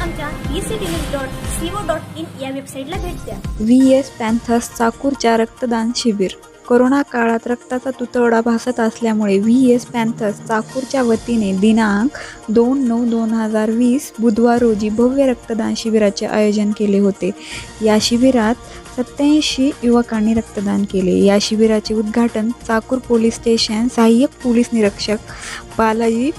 आमच्या ectnews.co.in या वेबसाईटला भेट द्या। VS पॅन्थर्स चाकूरच्या रक्तदान शिबिर। कोरोना काळात रक्ताचा तुटवडा भासत असल्यामुळे VS पॅन्थर्स चाकूरच्या वतीने दिनांक 2/9/2020 बुधवार रोजी भव्य रक्तदान शिबिराचे आयोजन केले होते। या शिबिरात 87 युवकांनी रक्तदान केले। या शिबिराचे उद्घाटन चाकूर पोलीस स्टेशन सहाय्यक पोलीस निरीक्षक बालाजी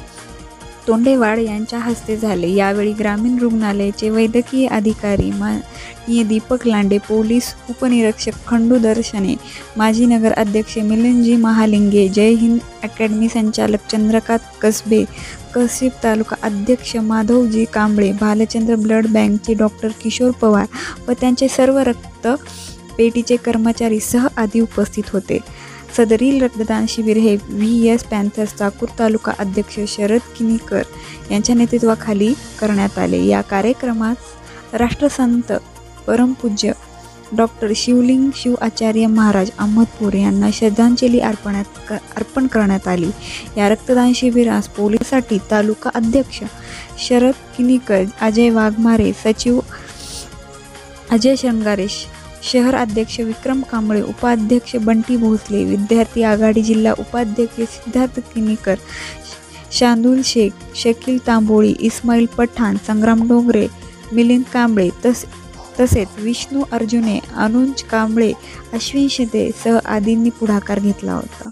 तोंडेवाड यांच्या हस्ते झाले। यावेळी ग्रामीण रुग्णालयाचे वैद्यकीय अधिकारी माननीय दीपक लांडे, पोलीस उपनिरीक्षक खंडू दर्शने, माजी नगर अध्यक्ष मिलिंदजी महालिंगे, जय हिंद अकॅडमी संचालक चंद्रकांत कसबे, कसिब तालुका अध्यक्ष माधवजी कांबळे, भालचंद्र ब्लड बँकचे डॉक्टर किशोर पवार व त्यांचे सर्व रक्त पेटीचे कर्मचारी सह आदी उपस्थित होते। सदरील रक्तदान शिबिर हे VS पॅन्थर्स चाकूर तालुका अध्यक्ष शरद किनीकर यांच्या नेतृत्वाखाली करण्यात आले। या कार्यक्रमात राष्ट्रसंत परमपूज्य डॉक्टर शिवलिंग शिव आचार्य महाराज अहमदपूर यांना श्रद्धांजली अर्पण करण्यात आली। या रक्तदान शिबिरास पोलिसांसाठी तालुका अध्यक्ष शरद किनीकर, अजय वाघमारे, सचिव अजय शृंगारे, शहर अध्यक्ष विक्रम कांबळे, उपाध्यक्ष बंटी भोसले, विद्यार्थी आघाडी जिल्हा उपाध्यक्ष सिद्धार्थ किनीकर, शांदुल शेख, शकील तांबोळी, इस्माईल पठाण, संग्राम डोंगरे, मिलिंद कांबळे तसेच विष्णू अर्जुने, अनुज कांबळे, अश्विन शिंदे सह आदींनी पुढाकार घेतला होता।